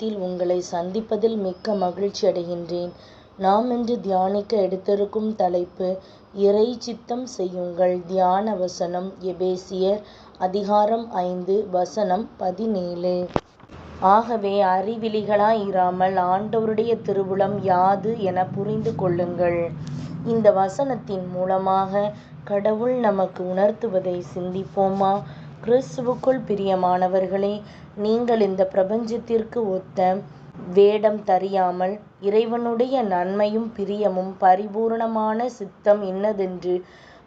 நாமத்தில் உங்களை சந்திப்பதில் மிக்க மகிழ்ச்சி அடைகின்றேன். நாம் இன்று தியானிக்க எடுத்திருக்கும் தலைப்பு இறை சித்தம் செய்யுங்கள். தியான வசனம் எபேசியர் அதிகாரம் 5 வசனம் 17. ஆகவே அறிவிலிகளாய் இராமல் ஆண்டவருடைய திருவுளம் யாது என புரிந்து கொள்ளுங்கள். இந்த வசனத்தின் மூலமாக கடவுள் நமக்கு உணர்த்துவதை சிந்திப்போமா? கிறிஸ்துவுக்குள் பிரியமானவர்களே, நீங்கள் இந்த பிரபஞ்சத்திற்கு ஒத்த வேடம் தரியாமல் இறைவனுடைய நன்மையும் பிரியமும் பரிபூரணமான சித்தம் இன்னதென்று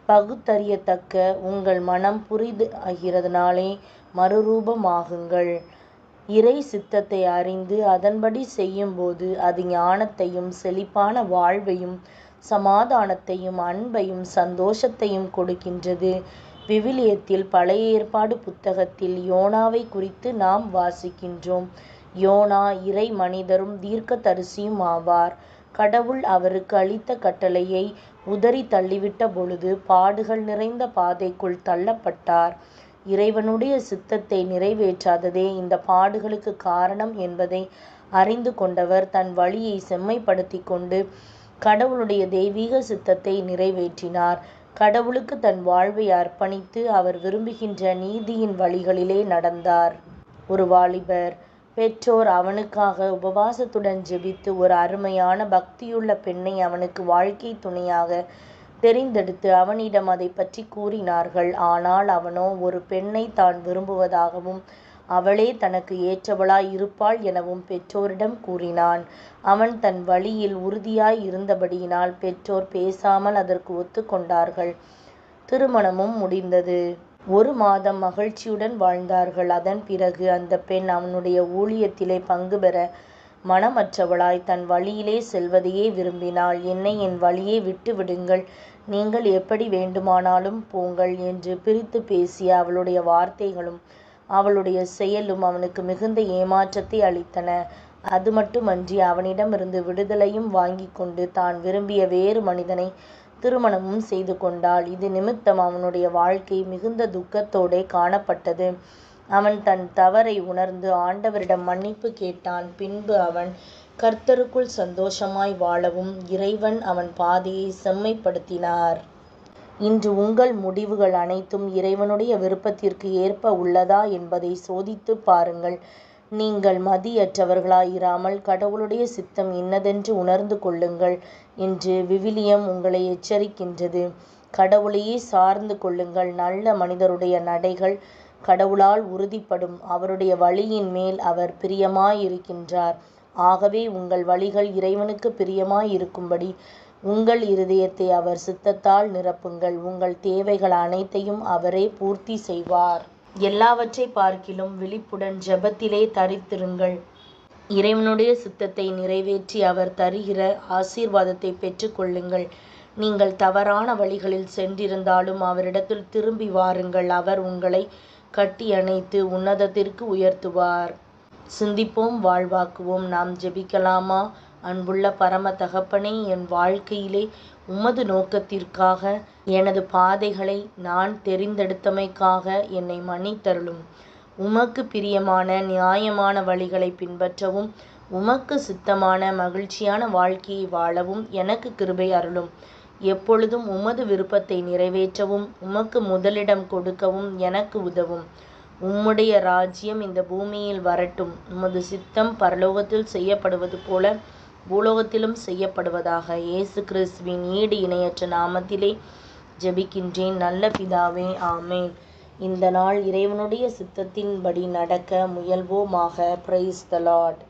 பகுத்தறியத்தக்க உங்கள் மனம் புரிதகிறதுனாலே மறுரூபமாகுங்கள். இறை சித்தத்தை அறிந்து அதன்படி செய்யும்போது அது ஞானத்தையும் செழிப்பான வாழ்வையும் சமாதானத்தையும் அன்பையும் சந்தோஷத்தையும் கொடுக்கின்றது. விவிலியத்தில் பழைய ஏற்பாடு புத்தகத்தில் யோனாவை குறித்து நாம் வாசிக்கின்றோம். யோனா இறை மனிதரும் தீர்க்கதரிசியும் ஆவார். கடவுள் அவருக்கு அளித்த கட்டளையை உதறி தள்ளிவிட்ட பொழுது பாடுகள் நிறைந்த பாதைக்குள் தள்ளப்பட்டார். இறைவனுடைய சித்தத்தை நிறைவேற்றாததே இந்த பாடுகளுக்கு காரணம் என்பதை அறிந்து கொண்டவர் தன் வழியை செம்மைப்படுத்தி கொண்டு கடவுளுடைய தெய்வீக சித்தத்தை நிறைவேற்றினார். கடவுளுக்கு தன் வாழ்வை அர்ப்பணித்து அவர் விரும்புகின்ற நீதியின் வழிகளிலே நடந்தார். ஒரு வாலிபர் பெற்றோர் அவனுக்காக உபவாசத்துடன் ஜெபித்து ஒரு அருமையான பக்தியுள்ள பெண்ணை அவனுக்கு வாழ்க்கை துணையாக தெரிந்தெடுத்து அவனிடம் அதை பற்றி கூறினார்கள். ஆனால் அவனோ ஒரு பெண்ணை தான் விரும்புவதாகவும் அவளே தனக்கு ஏற்றவளாய் இருப்பாள் எனவும் பெற்றோரிடம் கூறினான். அவன் தன் வழியில் உறுதியாய் இருந்தபடியினால் பெற்றோர் பேசாமல் அதற்கு ஒத்துக்கொண்டார்கள். திருமணமும் முடிந்தது. 1 மாதம் மகிழ்ச்சியுடன் வாழ்ந்தார்கள். அதன் பிறகு அந்த பெண் அவனுடைய ஊழியத்திலே பங்கு பெற மனமற்றவளாய் தன் வழியிலே செல்வதையே விரும்பினாள். என்னை என் வழியே விட்டு விடுங்கள், நீங்கள் எப்படி வேண்டுமானாலும் போங்கள் என்று பிரித்து பேசிய அவளுடைய வார்த்தைகளும் அவளுடைய செயலும் அவனுக்கு மிகுந்த ஏமாற்றத்தை அளித்தன. அது மட்டுமன்றி அவனிடமிருந்து விடுதலையும் வாங்கி கொண்டு தான் விரும்பிய வேறு மனிதனை திருமணமும் செய்து கொண்டாள். இது நிமித்தம் அவனுடைய வாழ்க்கை மிகுந்த துக்கத்தோடே காணப்பட்டது. அவன் தன் தவறை உணர்ந்து ஆண்டவரிடம் மன்னிப்பு கேட்டான். பின்பு அவன் கர்த்தருக்குள் சந்தோஷமாய் வாழவும் இறைவன் அவன் பாதையை செம்மைப்படுத்தினார். இன்று உங்கள் முடிவுகள் அனைத்தும் இறைவனுடைய விருப்பத்திற்கு ஏற்ப உள்ளதா என்பதை சோதித்து பாருங்கள். நீங்கள் மதியற்றவர்களாய் இராமல் கடவுளுடைய சித்தம் இன்னதென்று உணர்ந்து கொள்ளுங்கள் என்று விவிலியம் உங்களை எச்சரிக்கின்றது. கடவுளையே சார்ந்து கொள்ளுங்கள். நல்ல மனிதருடைய நடைகள் கடவுளால் உறுதிப்படும். அவருடைய வழியின் மேல் அவர் பிரியமாயிருக்கின்றார். ஆகவே உங்கள் வழிகள் இறைவனுக்கு பிரியமாயிருக்கும்படி உங்கள் இருதயத்தை அவர் சித்தத்தால் நிரப்புங்கள். உங்கள் தேவைகள் அனைத்தையும் அவரே பூர்த்தி செய்வார். எல்லாவற்றை பார்க்கிலும் விழிப்புடன் ஜெபத்திலே தரித்திருங்கள். இறைவனுடைய சித்தத்தை நிறைவேற்றி அவர் தருகிற ஆசீர்வாதத்தை பெற்றுக்கொள்ளுங்கள். நீங்கள் தவறான வழிகளில் சென்றிருந்தாலும் அவரிடத்தில் திரும்பி வாருங்கள். அவர் உங்களை கட்டி அணைத்து உன்னதத்திற்கு உயர்த்துவார். சிந்திப்போம், வாழ்வாக்குவோம். நாம் ஜெபிக்கலாமா? அன்புள்ள பரம தகப்பனே, என் வாழ்க்கையிலே உமது நோக்கத்திற்காக எனது பாதைகளை நான் தெரிந்தெடுத்தமைக்காக என்னை மன்னித்தருளும். உமக்கு பிரியமான நியாயமான வழிகளை பின்பற்றவும் உமக்கு சித்தமான மகிழ்ச்சியான வாழ்க்கையை வாழவும் எனக்கு கிருபை அருளும். எப்பொழுதும் உமது விருப்பத்தை நிறைவேற்றவும் உமக்கு முதலிடம் கொடுக்கவும் எனக்கு உதவும். உம்முடைய ராஜ்யம் இந்த பூமியில் வரட்டும். உமது சித்தம் பரலோகத்தில் செய்யப்படுவது போல பூலோகத்திலும் செய்யப்படுவதாக. இயேசு கிறிஸ்துவின் ஈடு இணையற்ற நாமத்திலே ஜெபிக்கின்றேன் நல்ல பிதாவே, ஆமேன். இந்த நாள் இறைவனுடைய சித்தத்தின்படி நடக்க முயல்வோமாக. Praise the Lord.